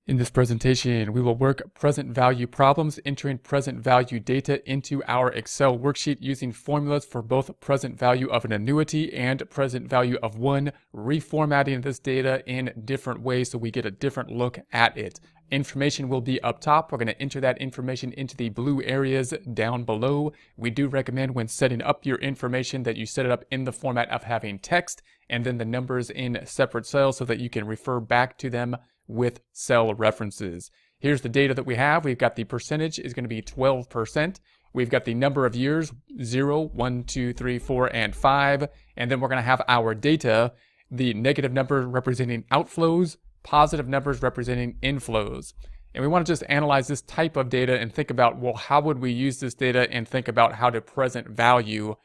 In this presentation, we will work present value problems, entering present value data into our Excel worksheet using formulas for both present value of an annuity and present value of one, reformatting this data in different ways so we get a different look at it. Information will be up top. We're going to enter that information into the blue areas down below. We do recommend when setting up your information that you set it up in the format of having text and then the numbers in separate cells so that you can refer back to them with cell references. Here's the data that we have. We've got the percentage is going to be 12%. We've got the number of years, 0, 1, 2, 3, 4, and 5. And then we're going to have our data, the negative numbers representing outflows, positive numbers representing inflows. And we want to just analyze this type of data and think about, well, how would we use this data and think about how to present value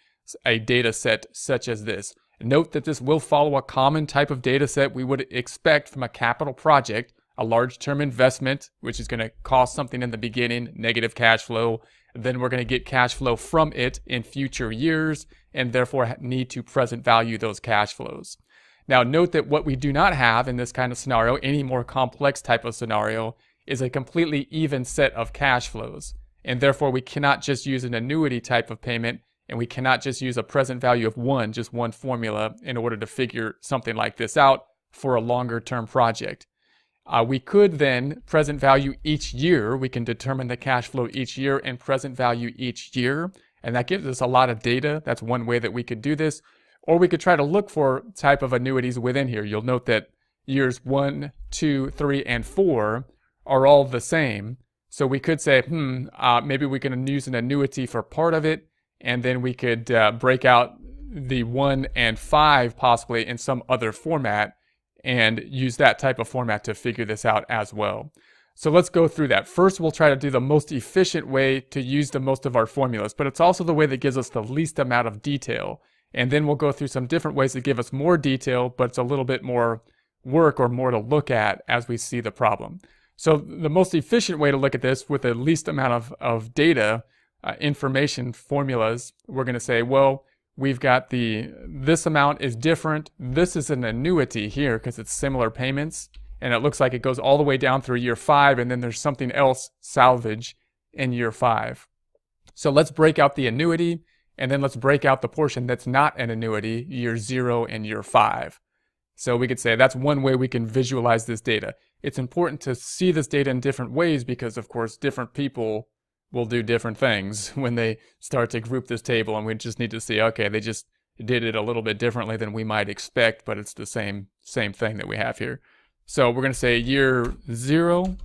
a data set such as this. Note that this will follow a common type of data set we would expect from a capital project, a large term investment, which is going to cost something in the beginning, negative cash flow. Then we're going to get cash flow from it in future years and therefore need to present value those cash flows. Now note that what we do not have in this kind of scenario, any more complex type of scenario, is a completely even set of cash flows. And therefore we cannot just use an annuity type of payment, and we cannot just use a present value of one, just one formula, in order to figure something like this out for a longer term project. We could then present value each year. We can determine the cash flow each year and present value each year. And that gives us a lot of data. That's one way that we could do this. Or we could try to look for type of annuities within here. You'll note that years 1, 2, 3, and 4 are all the same. So we could say, maybe we can use an annuity for part of it. And then we could break out the 1 and 5 possibly in some other format and use that type of format to figure this out as well. So let's go through that. First, we'll try to do the most efficient way to use the most of our formulas, but it's also the way that gives us the least amount of detail. And then we'll go through some different ways that give us more detail, but it's a little bit more work or more to look at as we see the problem. So the most efficient way to look at this with the least amount of data, information formulas, we're going to say, well, we've got this amount is different. This is an annuity here because it's similar payments. And it looks like it goes all the way down through year 5. And then there's something else salvage in year 5. So let's break out the annuity. And then let's break out the portion that's not an annuity, year 0 and year 5. So we could say that's one way we can visualize this data. It's important to see this data in different ways because, of course, different people will do different things when they start to group this table, and we just need to see, okay, they just did it a little bit differently than we might expect, but it's the same thing that we have here. So we're going to say year 0.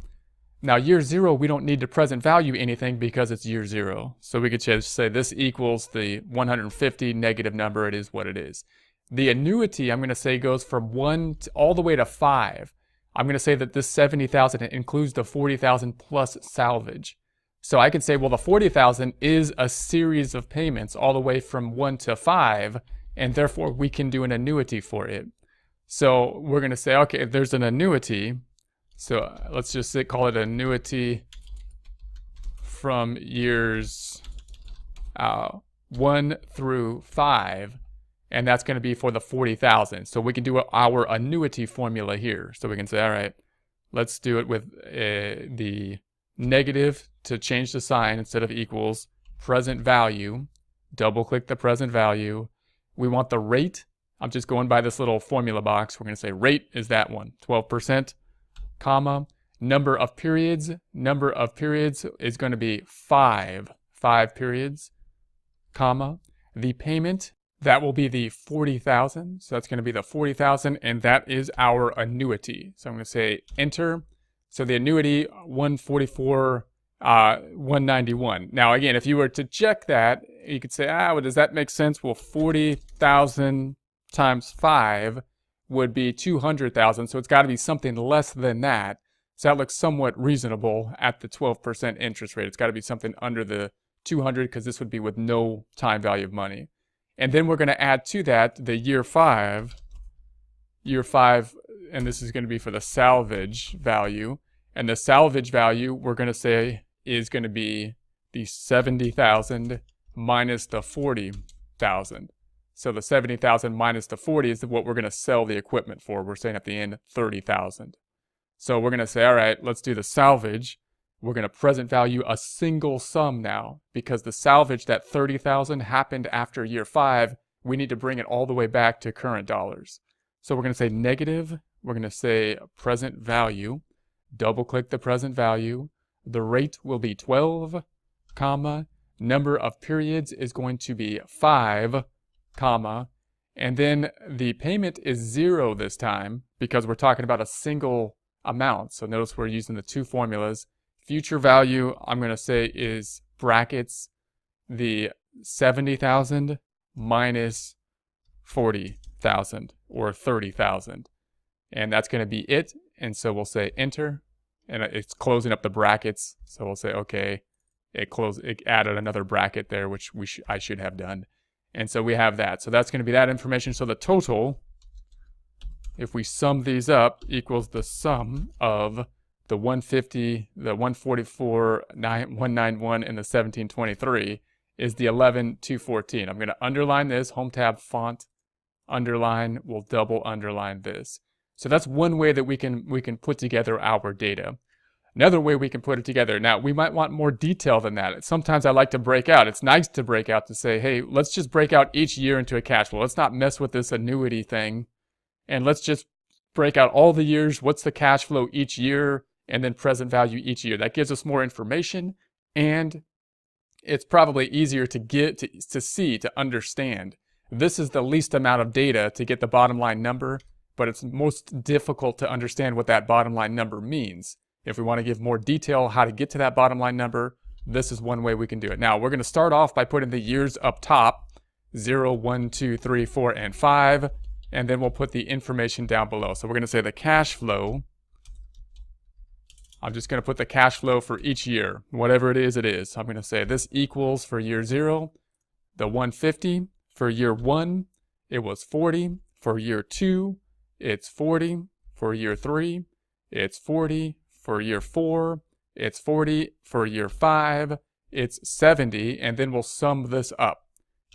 Now year 0, we don't need to present value anything because it's year 0. So we could just say this equals the 150 negative number. It is what it is. The annuity, I'm going to say, goes from 1 all the way to 5. I'm going to say that this 70,000 includes the 40,000 plus salvage. So I could say, well, the 40,000 is a series of payments all the way from 1 to 5, and therefore we can do an annuity for it. So we're going to say, okay, if there's an annuity, so let's just call it annuity from years 1 through 5, and that's going to be for the 40,000. So we can do our annuity formula here. So we can say, all right, let's do it with the negative to change the sign instead of equals, present value, double click the present value. We want the rate. I'm just going by this little formula box. We're going to say rate is that one, 12%, comma, number of periods is going to be 5 periods, comma, the payment, that will be the 40,000. So that's going to be the 40,000, and that is our annuity. So I'm going to say enter. So the annuity 144, 191. Now again, if you were to check that, you could say, well, does that make sense? Well, 40,000 times 5 would be 200,000. So it's got to be something less than that. So that looks somewhat reasonable at the 12% interest rate. It's got to be something under the 200 because this would be with no time value of money. And then we're going to add to that the year 5, and this is going to be for the salvage value. And the salvage value, we're going to say, is going to be the 70,000 minus the 40,000. So the 70,000 minus the 40 is what we're going to sell the equipment for. We're saying at the end 30,000. So we're going to say, all right, let's do the salvage. We're going to present value a single sum now because the salvage, that 30,000 happened after year 5. We need to bring it all the way back to current dollars. So we're going to say negative. We're going to say present value. Double click the present value. The rate will be 12, comma. Number of periods is going to be 5, comma. And then the payment is 0 this time because we're talking about a single amount. So notice we're using the two formulas. Future value, I'm going to say, is brackets the 70,000 minus 40,000 or 30,000. And that's going to be it. And so we'll say enter. And it's closing up the brackets. So we'll say, okay, it added another bracket there, which I should have done. And so we have that. So that's going to be that information. So the total, if we sum these up, equals the sum of the 150, the 144, 191, and the 1723 is the 11,214. I'm going to underline this, home tab font, underline, we'll double underline this. So that's one way that we can put together our data. Another way we can put it together, now we might want more detail than that. Sometimes I like to break out. It's nice to break out to say, hey, let's just break out each year into a cash flow. Let's not mess with this annuity thing. And let's just break out all the years. What's the cash flow each year? And then present value each year. That gives us more information, and it's probably easier to get to see, to understand. This is the least amount of data to get the bottom line number, but it's most difficult to understand what that bottom line number means. If we want to give more detail how to get to that bottom line number, this is one way we can do it. Now, we're going to start off by putting the years up top, 0, 1, 2, 3, 4, and 5, and then we'll put the information down below. So we're going to say the cash flow. I'm just going to put the cash flow for each year. Whatever it is, it is. So I'm going to say this equals for year 0, the 150. For year 1, it was 40. For year 2, it's 40. For year 3, it's 40. For year 4, it's 40. For year 5, it's 70. And then we'll sum this up.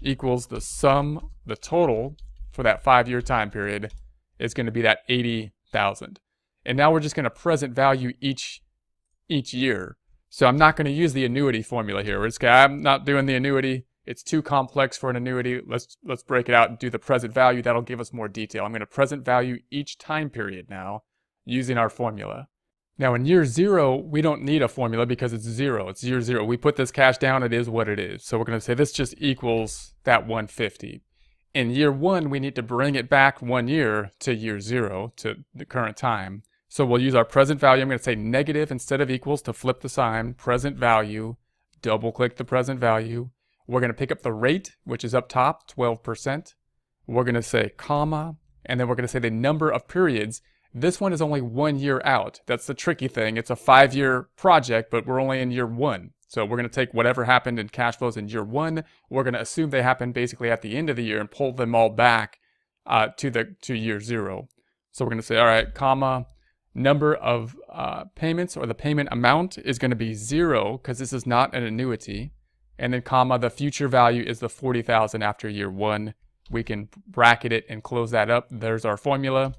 Equals the sum, the total for that 5-year time period is going to be that 80,000. And now we're just going to present value each year. So I'm not going to use the annuity formula here. I'm not doing the annuity. It's too complex for an annuity. Let's break it out and do the present value. That'll give us more detail. I'm going to present value each time period now using our formula. Now in year 0, we don't need a formula because it's 0. It's year 0. We put this cash down. It is what it is. So we're going to say this just equals that 150. In year 1, we need to bring it back 1 year to year 0, to the current time. So we'll use our present value. I'm going to say negative instead of equals to flip the sign. Present value, double click the present value. We're going to pick up the rate, which is up top, 12%. We're going to say comma, and then we're going to say the number of periods. This one is only 1 year out. That's the tricky thing. It's a 5-year project, but we're only in year 1. So we're going to take whatever happened in cash flows in year 1. We're going to assume they happened basically at the end of the year and pull them all back to year 0. So we're going to say, all right, comma, number of payments, or the payment amount, is going to be 0 because this is not an annuity. And then comma, the future value is the 40,000 after year 1. We can bracket it and close that up. There's our formula.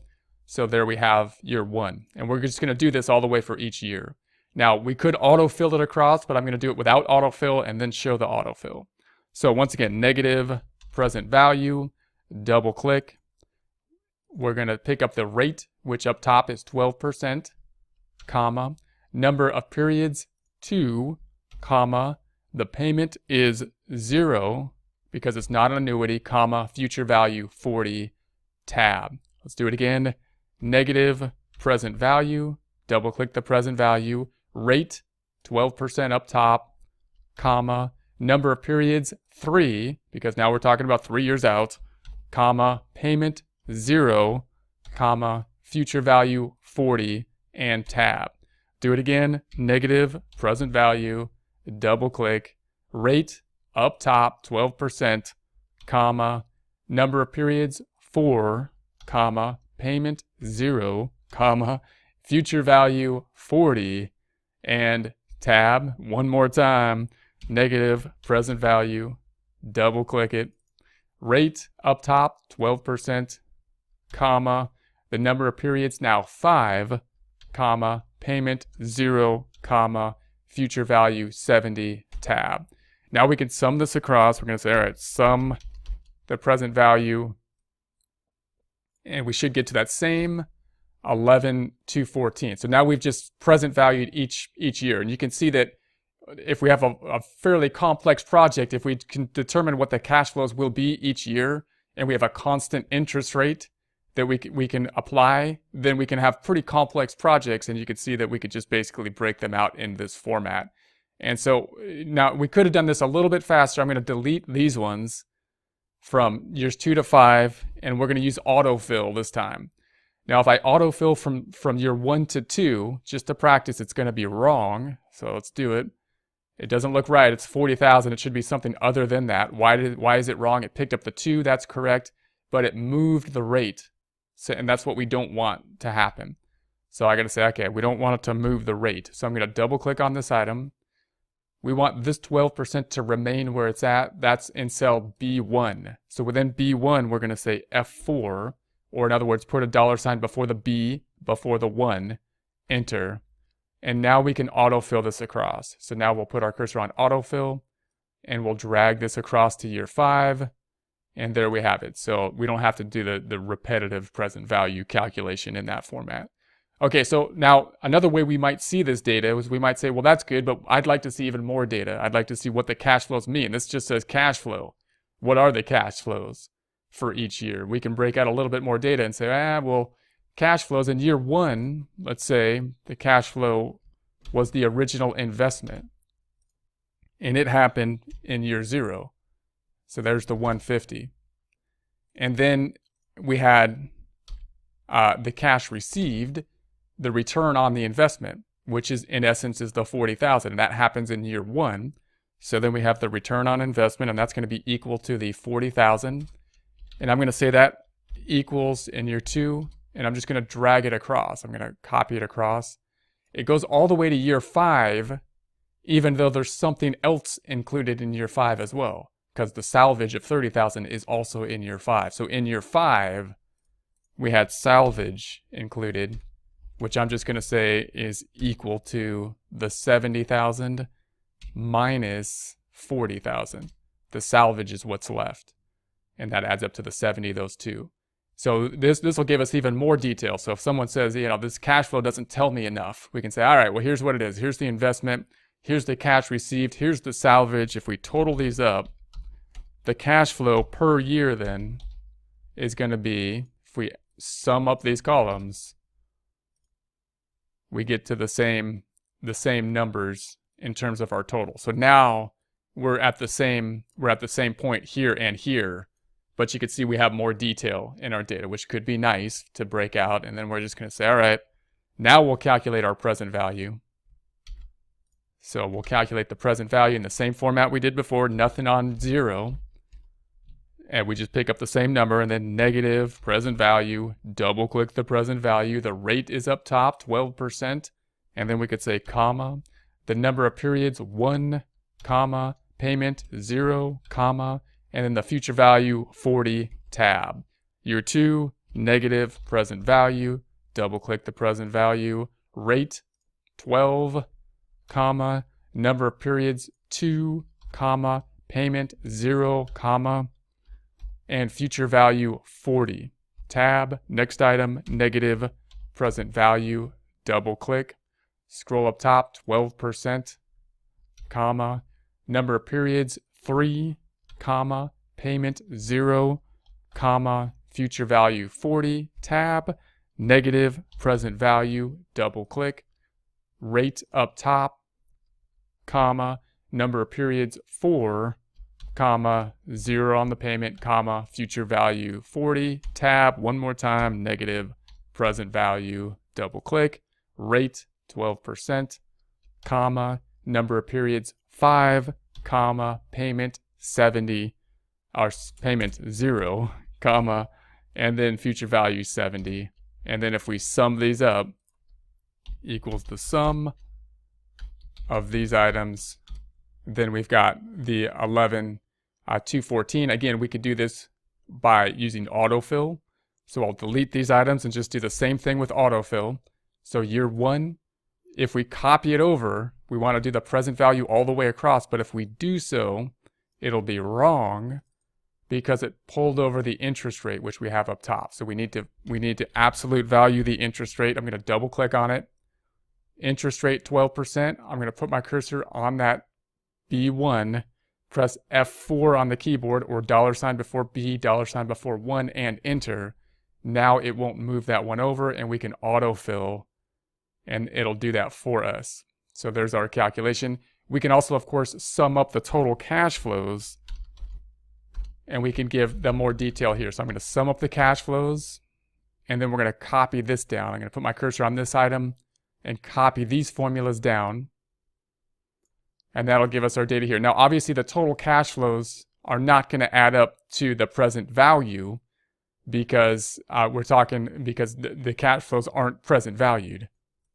So there we have year 1. And we're just going to do this all the way for each year. Now, we could autofill it across, but I'm going to do it without autofill and then show the autofill. So once again, negative present value, double click. We're going to pick up the rate, which up top is 12%, comma, number of periods 2, comma, the payment is 0 because it's not an annuity, comma, future value 40, tab. Let's do it again. Negative present value, double click the present value, rate 12% up top, comma, number of periods 3, because now we're talking about 3 years out, comma, payment 0, comma, future value 40, and tab. Do it again. Negative present value, double click, rate up top 12%, comma, number of periods 4, comma, payment 0, comma, future value 40, and tab. One more time. Negative present value, double click it, rate up top 12%, comma, the number of periods now 5, comma, payment 0, comma, future value 70, tab. Now we can sum this across. We're going to say, all right, sum the present value, and we should get to that same 11,214. So now we've just present valued each year, and you can see that if we have a fairly complex project, if we can determine what the cash flows will be each year, and we have a constant interest rate that we can apply, then we can have pretty complex projects, and you can see that we could just basically break them out in this format. And so now we could have done this a little bit faster. I'm going to delete these ones from years 2 to 5, and we're going to use autofill this time. Now, if I autofill from year 1 to 2, just to practice, it's going to be wrong. So let's do it. It doesn't look right. It's 40,000. It should be something other than that. Why is it wrong? It picked up the 2. That's correct, but it moved the rate. So, and that's what we don't want to happen. So I got to say, okay, we don't want it to move the rate. So I'm going to double click on this item. We want this 12% to remain where it's at. That's in cell B1. So within B1, we're going to say F4, or in other words, put a $sign before the B, before the 1, enter. And now we can autofill this across. So now we'll put our cursor on autofill, and we'll drag this across to year 5. And there we have it. So we don't have to do the repetitive present value calculation in that format. Okay, so now another way we might see this data is we might say, well, that's good, but I'd like to see even more data. I'd like to see what the cash flows mean. This just says cash flow. What are the cash flows for each year? We can break out a little bit more data and say, well, cash flows in year 1, let's say the cash flow was the original investment, and it happened in year 0. So there's the 150. And then we had the cash received, the return on the investment, which is in essence is the 40,000, and that happens in year 1. So then we have the return on investment, and that's going to be equal to the 40,000. And I'm going to say that equals in year 2, and I'm just going to drag it across. I'm going to copy it across. It goes all the way to year 5, even though there's something else included in year 5 as well, because the salvage of 30,000 is also in year 5. So in year 5, we had salvage included, which I'm just going to say is equal to the 70,000 minus 40,000. The salvage is what's left, and that adds up to the 70, those two. So this will give us even more detail. So if someone says, this cash flow doesn't tell me enough, we can say, all right, well, here's what it is. Here's the investment. Here's the cash received. Here's the salvage. If we total these up, the cash flow per year then is going to be, if we sum up these columns, we get to the same numbers in terms of our total. So now we're at the same point here and here, but you can see we have more detail in our data, which could be nice to break out. And then we're just going to say, all right, now we'll calculate our present value. So we'll calculate the present value in the same format we did before, nothing on 0. And we just pick up the same number, and then negative present value, double click the present value. The rate is up top, 12%. And then we could say comma, the number of periods 1, comma, payment 0, comma, and then the future value 40, tab. Year 2, negative present value, double click the present value. Rate 12, comma, number of periods 2, comma, payment 0, comma, and future value 40, tab. Next item, negative present value, double click, scroll up top, 12%, comma, number of periods 3, comma, payment 0, comma, future value 40, tab. Negative present value, double click, rate up top, comma, number of periods 4, comma, 0 on the payment, comma, future value 40, tab. One more time, negative present value, double click, rate 12%, comma, number of periods 5, comma, payment 70, our payment 0, comma, and then future value 70. And then if we sum these up, equals the sum of these items, then we've got the 11,214. Again, we could do this by using autofill. So I'll delete these items and just do the same thing with autofill. So year 1, if we copy it over, we want to do the present value all the way across, but if we do so, it'll be wrong because it pulled over the interest rate, which we have up top. So we need to absolute value the interest rate. I'm going to double click on it. Interest rate 12%. I'm going to put my cursor on that B1, press F4 on the keyboard, or $ before B, $ before 1, and enter. Now it won't move that one over, and we can autofill, and it'll do that for us. So there's our calculation. We can also, of course, sum up the total cash flows, and we can give them more detail here. So I'm going to sum up the cash flows, and then we're going to copy this down. I'm going to put my cursor on this item and copy these formulas down, and that'll give us our data here. Now, obviously, the total cash flows are not going to add up to the present value because the cash flows aren't present valued.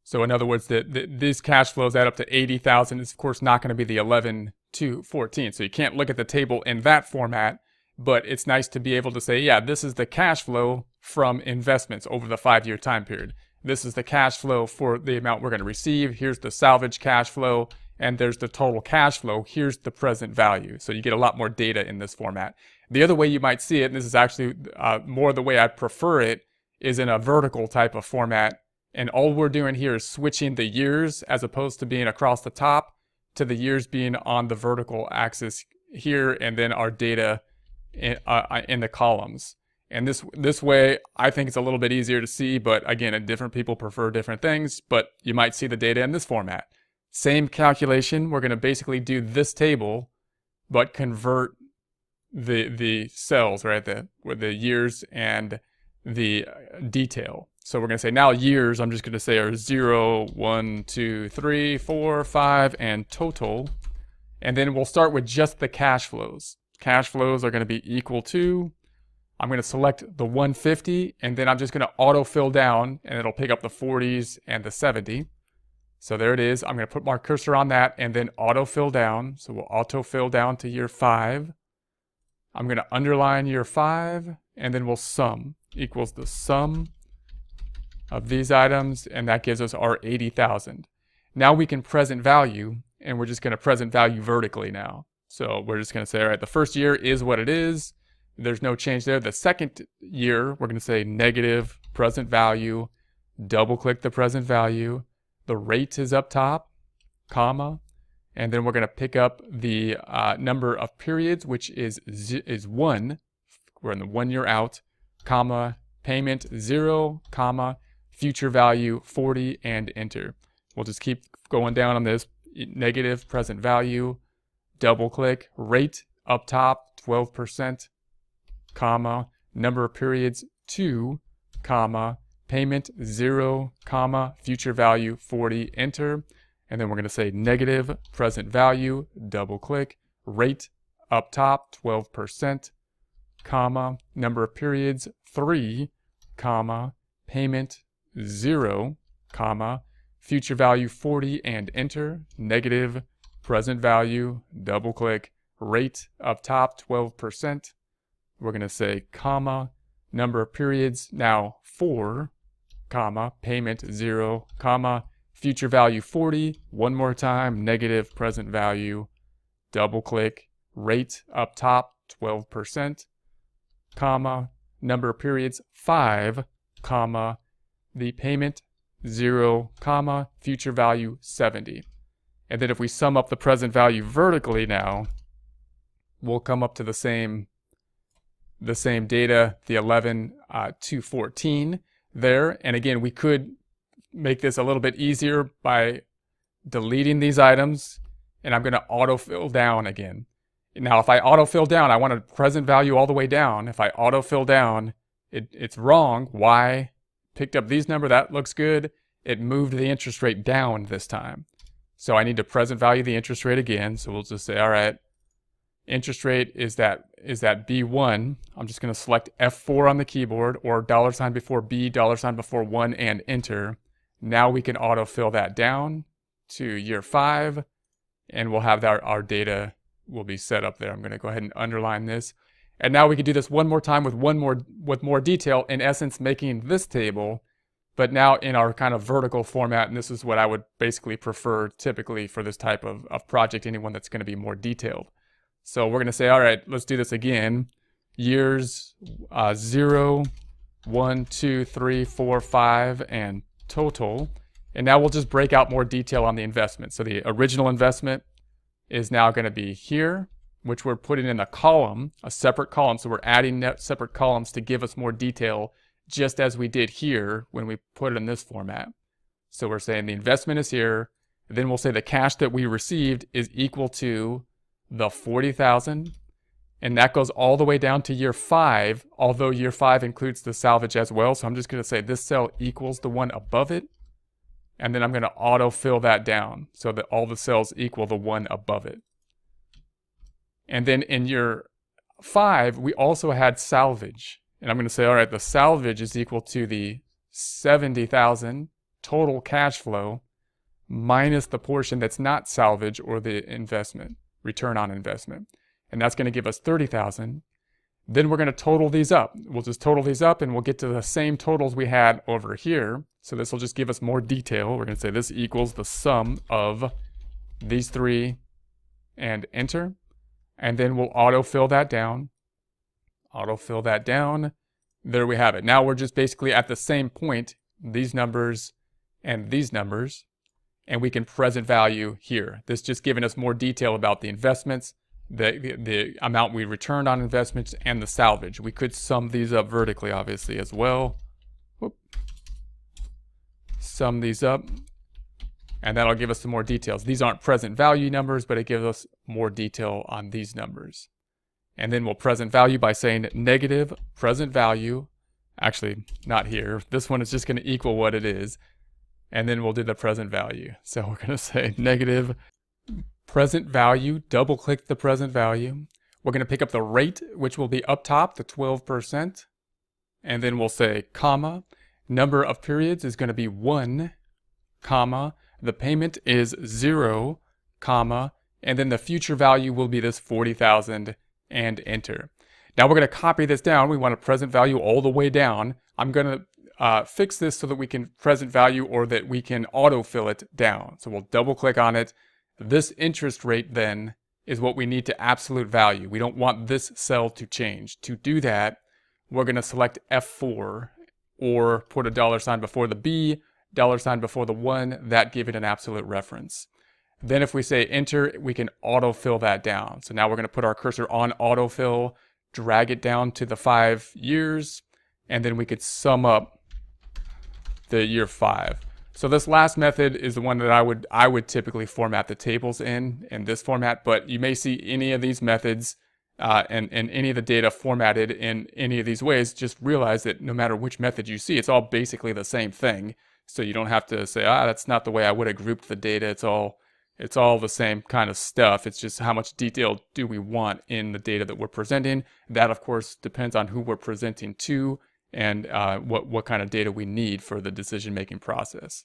So in other words, these cash flows add up to 80,000. It's of course not going to be the 11 to 14. So you can't look at the table in that format, but it's nice to be able to say, yeah, this is the cash flow from investments over the 5-year time period. This is the cash flow for the amount we're going to receive. Here's the salvage cash flow, and there's the total cash flow. Here's the present value. So you get a lot more data in this format. The other way you might see it, and this is actually more the way I prefer it, is in a vertical type of format. And all we're doing here is switching the years, as opposed to being across the top, to the years being on the vertical axis here, and then our data in the columns. And this way, I think it's a little bit easier to see, but again, different people prefer different things, but you might see the data in this format. Same calculation, we're going to basically do this table, but convert the cells, right, with the years and the detail. So we're going to say now years, I'm just going to say are 0, 1, 2, 3, 4, 5, and total. And then we'll start with just the cash flows. Cash flows are going to be equal to, I'm going to select the 150, and then I'm just going to autofill down, and it'll pick up the 40s and the 70. So there it is. I'm going to put my cursor on that and then autofill down. So we'll autofill down to year 5. I'm going to underline year 5, and then we'll sum equals the sum of these items, and that gives us our 80,000. Now we can present value, and we're just going to present value vertically now. So we're just going to say, all right, the first year is what it is. There's no change there. The second year, we're going to say negative present value, double click the present value. The rate is up top, comma, and then we're going to pick up the number of periods, which is 1. We're in the 1 year out, comma, payment 0, comma, future value 40, and enter. We'll just keep going down on this. Negative present value, double click, rate up top 12%, comma, number of periods 2, comma, payment 0, comma, future value 40, enter. And then we're going to say negative present value, double click, rate up top 12%, comma, number of periods 3, comma, payment 0, comma, future value 40, and enter. Negative present value, double click, rate up top 12%. We're going to say comma, number of periods now 4, comma, payment 0, comma, future value 40. One more time, negative present value, double click, rate up top 12%, comma, number of periods 5, comma, the payment 0, comma, future value 70. And then if we sum up the present value vertically now, we'll come up to the same data, the 11 to 14 there. And again, we could make this a little bit easier by deleting these items, and I'm going to autofill down again. Now, if I autofill down, I want a present value all the way down. If I autofill down, it's wrong. Why? Picked up these number, that looks good. It moved the interest rate down this time. So I need to present value the interest rate again. So we'll just say, all right, interest rate is that B1. I'm just going to select F4 on the keyboard, or $ before B, $ before 1, and enter. Now we can autofill that down to year 5, and we'll have our data will be set up there. I'm going to go ahead and underline this. And now we can do this one more time with more detail, in essence making this table but now in our kind of vertical format, and this is what I would basically prefer typically for this type of project, anyone that's going to be more detailed. So we're going to say, all right, let's do this again. Years 0, 1, 2, 3, 4, 5, and total. And now we'll just break out more detail on the investment. So the original investment is now going to be here, which we're putting in a column, a separate column. So we're adding separate columns to give us more detail, just as we did here when we put it in this format. So we're saying the investment is here. And then we'll say the cash that we received is equal to the 40,000. And that goes all the way down to year 5, although year 5 includes the salvage as well. So I'm just going to say this cell equals the one above it. And then I'm going to autofill that down so that all the cells equal the one above it. And then in year 5, we also had salvage. And I'm going to say, all right, the salvage is equal to the 70,000 total cash flow minus the portion that's not salvage or the investment, return on investment. And that's going to give us 30,000. Then we're going to total these up. We'll just total these up and we'll get to the same totals we had over here. So this will just give us more detail. We're going to say this equals the sum of these three and enter. And then we'll autofill that down. Autofill that down. There we have it. Now we're just basically at the same point, these numbers and these numbers, and we can present value here. This just giving us more detail about the investments, the amount we returned on investments, and the salvage. We could sum these up vertically, obviously, as well. Whoop. Sum these up, and that'll give us some more details. These aren't present value numbers, but it gives us more detail on these numbers. And then we'll present value by saying negative present value. Actually, not here. This one is just going to equal what it is. And then we'll do the present value. So we're going to say negative present value, double click the present value. We're going to pick up the rate, which will be up top, the 12%. And then we'll say comma. Number of periods is going to be 1, comma. The payment is 0, comma. And then the future value will be this 40,000 and enter. Now we're going to copy this down. We want a present value all the way down. I'm going to fix this so that we can present value or that we can autofill it down. So we'll double click on it. This interest rate then is what we need to absolute value. We don't want this cell to change. To do that, we're going to select F4 or put a $ before the B, $ before the 1, that give it an absolute reference. Then if we say enter, we can autofill that down. So now we're going to put our cursor on autofill, drag it down to the 5 years, and then we could sum up the year 5. So this last method is the one that I would typically format the tables in this format, but you may see any of these methods and any of the data formatted in any of these ways. Just realize that no matter which method you see, it's all basically the same thing. So you don't have to say, that's not the way I would have grouped the data. It's all the same kind of stuff. It's just how much detail do we want in the data that we're presenting. That, of course, depends on who we're presenting to and what kind of data we need for the decision-making process.